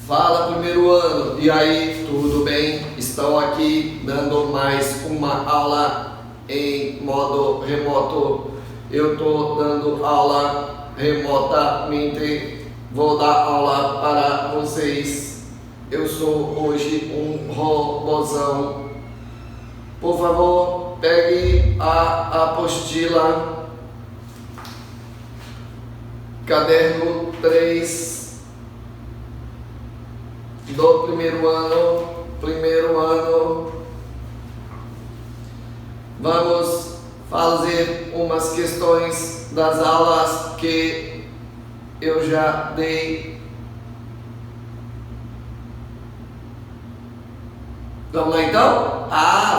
Fala, primeiro ano, e aí, tudo bem? Estão aqui dando mais uma aula em modo remoto. Eu estou dando aula remotamente, vou dar aula para vocês. Eu sou hoje um robozão. Por favor, pegue a apostila, caderno 3 do primeiro ano. Vamos fazer umas questões das aulas que eu já dei. Vamos lá então?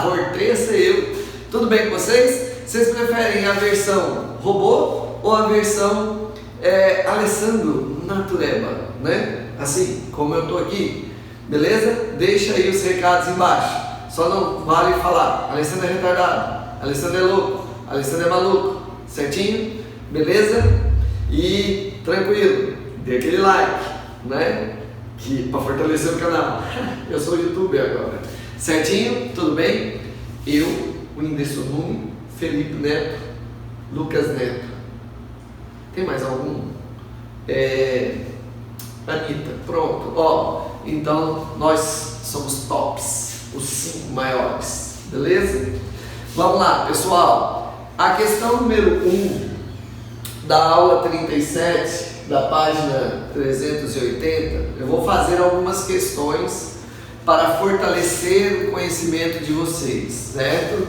Voltei a ser eu. Tudo bem com vocês? Vocês preferem a versão robô ou a versão Alessandro Natureba, né? Assim como eu tô aqui, beleza? Deixa aí os recados embaixo. Só não vale falar Alessandro é retardado, Alessandro é louco, Alessandro é maluco, certinho? Beleza? E tranquilo, dê aquele like, né? Que para fortalecer o canal. Eu sou youtuber agora. Certinho? Tudo bem? Eu, o Whindersson Nunes, Felipe Neto, Lucas Neto. Tem mais algum? Anitta, pronto. Então nós somos tops, os 5 maiores, beleza? Vamos lá, pessoal. A questão número 1 da aula 37, da página 380, eu vou fazer algumas questões para fortalecer o conhecimento de vocês, certo?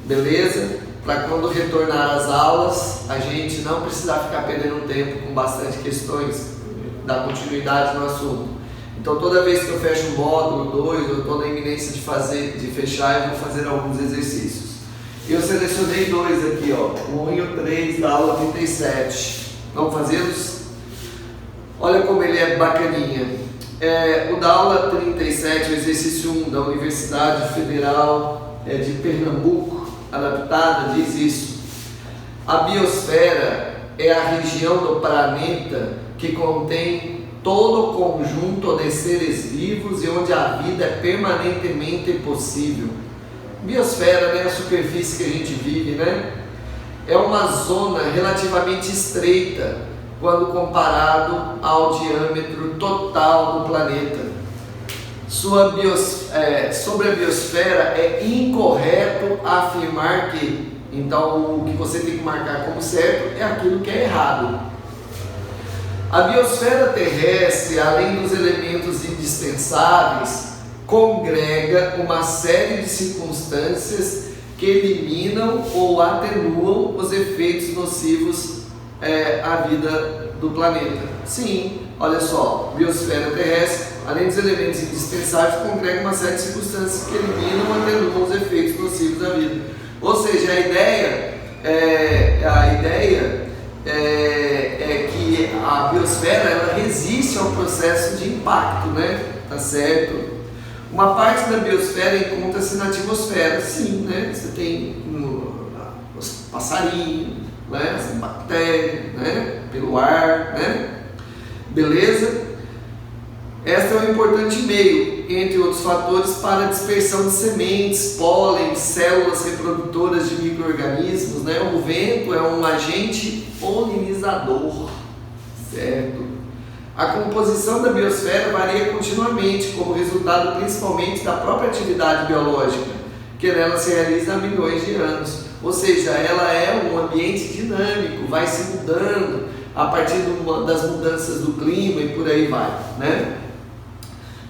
Beleza? Para quando retornar às aulas, a gente não precisar ficar perdendo tempo com bastante questões, dar continuidade no assunto. Então toda vez que eu fecho o módulo 2, eu estou na iminência de fechar, eu vou fazer alguns exercícios. Eu selecionei 2 aqui, o 1 e o 3 da aula 37. Vamos fazê-los? Olha como ele é bacaninha. O da aula 37, o exercício 1 da Universidade Federal de Pernambuco, adaptada, diz isso. A biosfera é a região do planeta que contém todo o conjunto de seres vivos e onde a vida é permanentemente possível. Biosfera, né, a superfície que a gente vive, né? É uma zona relativamente estreita quando comparado ao diâmetro total do planeta. Sobre a biosfera é incorreto afirmar que, então o que você tem que marcar como certo é aquilo que é errado. A biosfera terrestre, além dos elementos indispensáveis, congrega uma série de circunstâncias que eliminam ou atenuam os efeitos nocivos à vida do planeta. Sim, olha só, biosfera terrestre, além dos elementos indispensáveis, congrega uma série de circunstâncias que eliminam ou atenuam os efeitos nocivos da vida. Ou seja, a ideia é que a biosfera ela resiste ao processo de impacto, né? Tá certo? Uma parte da biosfera encontra-se na atmosfera, sim, né? Você tem os passarinhos, né? As bactérias, né? Pelo ar, né? Beleza? Esta é um importante meio, entre outros fatores, para a dispersão de sementes, pólen, células reprodutoras de micro-organismos, né? O vento é um agente polinizador, certo? A composição da biosfera varia continuamente, como resultado principalmente da própria atividade biológica, que nela se realiza há milhões de anos. Ou seja, ela é um ambiente dinâmico, vai se mudando a partir das mudanças do clima e por aí vai, né?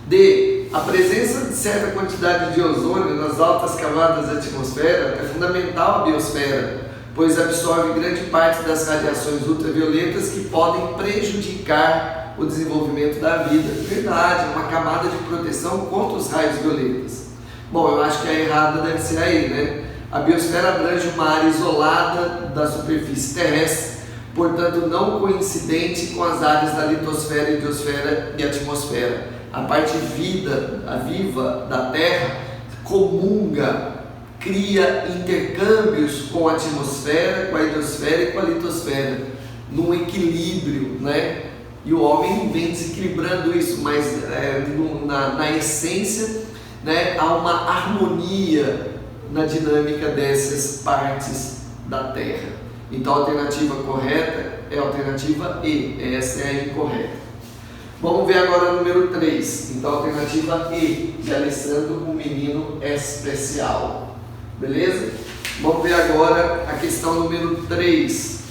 D. A presença de certa quantidade de ozônio nas altas camadas da atmosfera é fundamental à biosfera, pois absorve grande parte das radiações ultravioletas que podem prejudicar o desenvolvimento da vida. Verdade, é uma camada de proteção contra os raios violetas. Bom, eu acho que a errada deve ser aí, né? A biosfera abrange uma área isolada da superfície terrestre, portanto não coincidente com as áreas da litosfera, hidrosfera e atmosfera. A parte viva da Terra comunga, cria intercâmbios com a atmosfera, com a hidrosfera e com a litosfera, num equilíbrio, né? E o homem vem desequilibrando isso, mas na essência, né, há uma harmonia na dinâmica dessas partes da Terra. Então a alternativa correta é a alternativa E, essa é a incorreta. Vamos ver agora o número 3. Então a alternativa E, de Alessandro, um menino especial. Beleza? Vamos ver agora a questão número 3.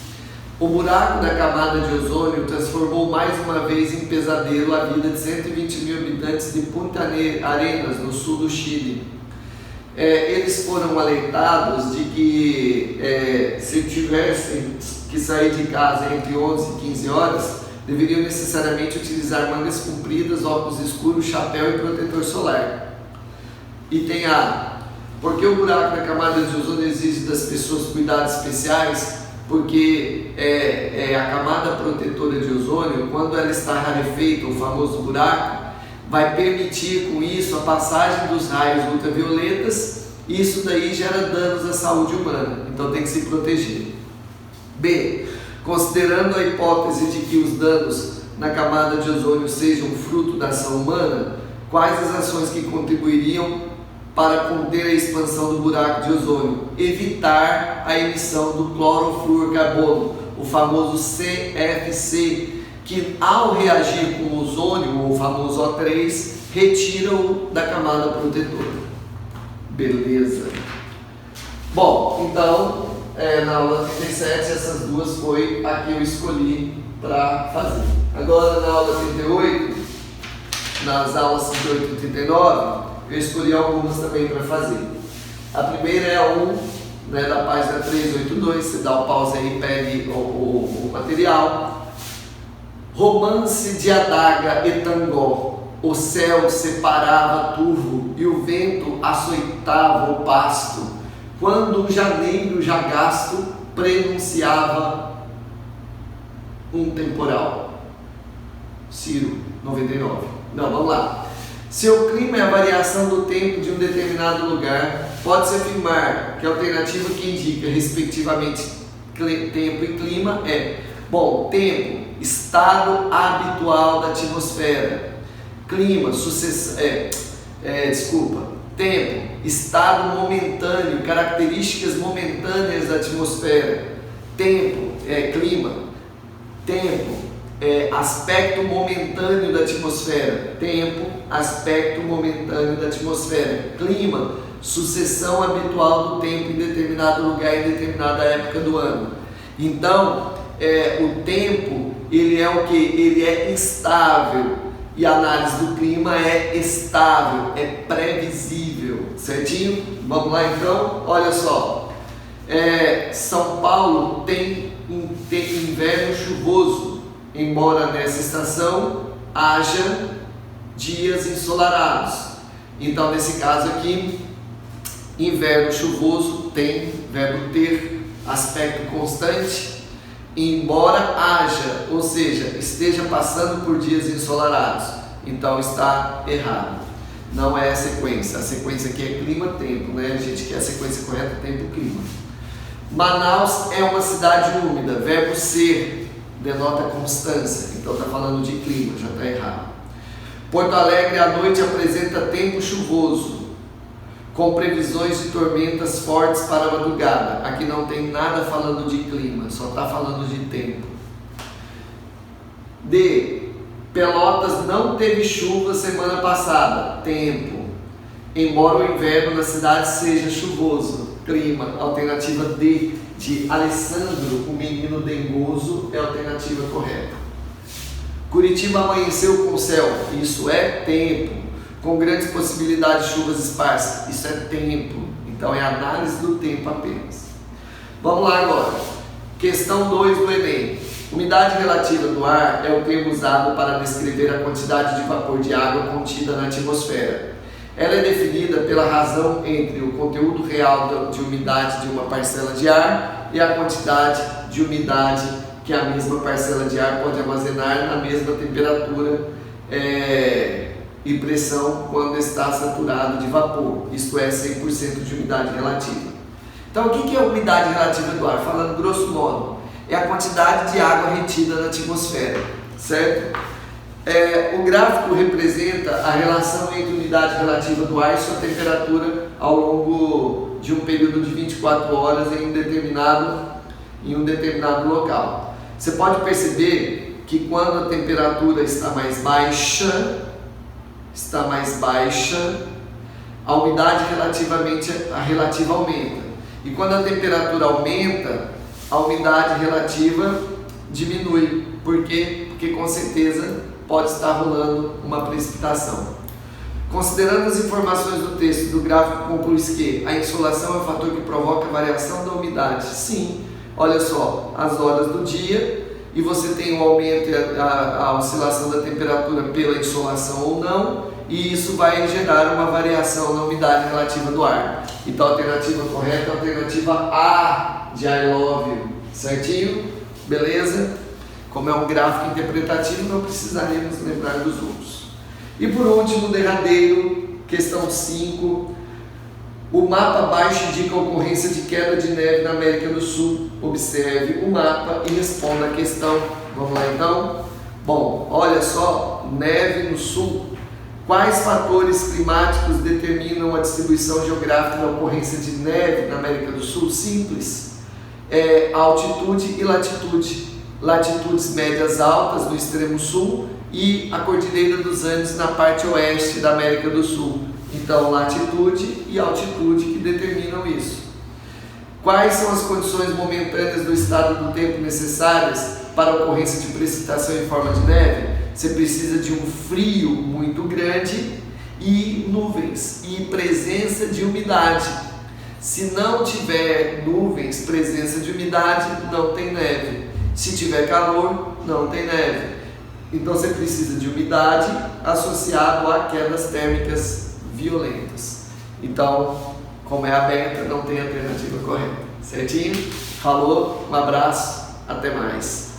O buraco da camada de ozônio transformou mais uma vez em pesadelo a vida de 120 mil habitantes de Punta Arenas, no sul do Chile. Eles foram alertados de que se tivessem que sair de casa entre 11 e 15 horas, deveriam necessariamente utilizar mangas compridas, óculos escuros, chapéu e protetor solar. Item A. Porque o buraco da camada de ozônio exige das pessoas cuidados especiais? Porque a camada protetora de ozônio, quando ela está rarefeita, o famoso buraco, vai permitir com isso a passagem dos raios ultravioletas, e isso daí gera danos à saúde humana, então tem que se proteger. B. Considerando a hipótese de que os danos na camada de ozônio sejam fruto da ação humana, quais as ações que contribuiriam para conter a expansão do buraco de ozônio? Evitar a emissão do clorofluorcarbono, o famoso CFC, que ao reagir com o ozônio, o famoso O3, retira-o da camada protetora. Beleza. Bom, então, na aula 37, essas duas foi a que eu escolhi para fazer. Agora, na aula 38, nas aulas 38 e 39, eu escolhi algumas também para fazer. A primeira é a 1, né, da página 382, você dá o pause aí e pegue o material. Romance de adaga e tangó, o céu separava turvo e o vento açoitava o pasto, quando o janeiro já gasto prenunciava um temporal. Ciro, 99. Não, vamos lá. Se o clima é a variação do tempo de um determinado lugar, pode-se afirmar que a alternativa que indica respectivamente tempo e clima é: bom, tempo, estado habitual da atmosfera. Clima, tempo, estado momentâneo, características momentâneas da atmosfera. Tempo, clima. Tempo, aspecto momentâneo da atmosfera. Tempo, aspecto momentâneo da atmosfera. Clima, sucessão habitual do tempo em determinado lugar em determinada época do ano. Então, o tempo, ele é o que? Ele é instável, e a análise do clima é estável, é previsível, certinho? Vamos lá então? Olha só, São Paulo tem inverno chuvoso, embora nessa estação haja dias ensolarados. Então, nesse caso aqui, inverno chuvoso tem verbo ter, aspecto constante, embora haja, ou seja, esteja passando por dias ensolarados. Então está errado. Não é a sequência. A sequência aqui é clima-tempo, né? A gente quer a sequência correta, tempo-clima. Manaus é uma cidade úmida. Verbo ser denota constância. Então está falando de clima, já está errado. Porto Alegre à noite apresenta tempo chuvoso, com previsões de tormentas fortes para a madrugada. Aqui não tem nada falando de clima, só está falando de tempo. D. Pelotas não teve chuva semana passada. Tempo. Embora o inverno na cidade seja chuvoso. Clima. Alternativa D, de Alessandro, o menino dengoso, é a alternativa correta. Curitiba amanheceu com céu. Isso é tempo. Com grandes possibilidades de chuvas esparsas. Isso é tempo. Então é análise do tempo apenas. Vamos lá agora. Questão 2 do Enem. Umidade relativa do ar é o termo usado para descrever a quantidade de vapor de água contida na atmosfera. Ela é definida pela razão entre o conteúdo real de umidade de uma parcela de ar e a quantidade de umidade que a mesma parcela de ar pode armazenar na mesma temperatura e pressão quando está saturado de vapor, isto é, 100% de umidade relativa. Então, o que é a umidade relativa do ar? Falando grosso modo, é a quantidade de água retida na atmosfera, certo? O gráfico representa a relação entre umidade relativa do ar e sua temperatura ao longo de um período de 24 horas em um determinado local. Você pode perceber que quando a temperatura está mais baixa, a umidade relativa aumenta. E quando a temperatura aumenta, a umidade relativa diminui. Por quê? Porque com certeza pode estar rolando uma precipitação. Considerando as informações do texto do gráfico, conclui-se que a insolação é o fator que provoca a variação da umidade. Sim, olha só, as horas do dia, e você tem o aumento e a oscilação da temperatura pela insolação ou não, e isso vai gerar uma variação na umidade relativa do ar. Então a alternativa correta é a alternativa A de I love you, certinho? Beleza? Como é um gráfico interpretativo, não precisaremos lembrar dos outros. E por último, derradeiro, questão 5. O mapa abaixo indica a ocorrência de queda de neve na América do Sul. Observe o mapa e responda a questão. Vamos lá então? Bom, olha só, neve no sul. Quais fatores climáticos determinam a distribuição geográfica da ocorrência de neve na América do Sul? Simples. Altitude e latitude. Latitudes médias altas no extremo sul e a Cordilheira dos Andes na parte oeste da América do Sul. Então, latitude e altitude que determinam isso. Quais são as condições momentâneas do estado do tempo necessárias para a ocorrência de precipitação em forma de neve? Você precisa de um frio muito grande e nuvens e presença de umidade. Se não tiver nuvens, presença de umidade, não tem neve. Se tiver calor, não tem neve. Então você precisa de umidade associado a quedas térmicas violentas. Então, como é aberta, não tem alternativa correta. Certinho? Falou, um abraço, até mais.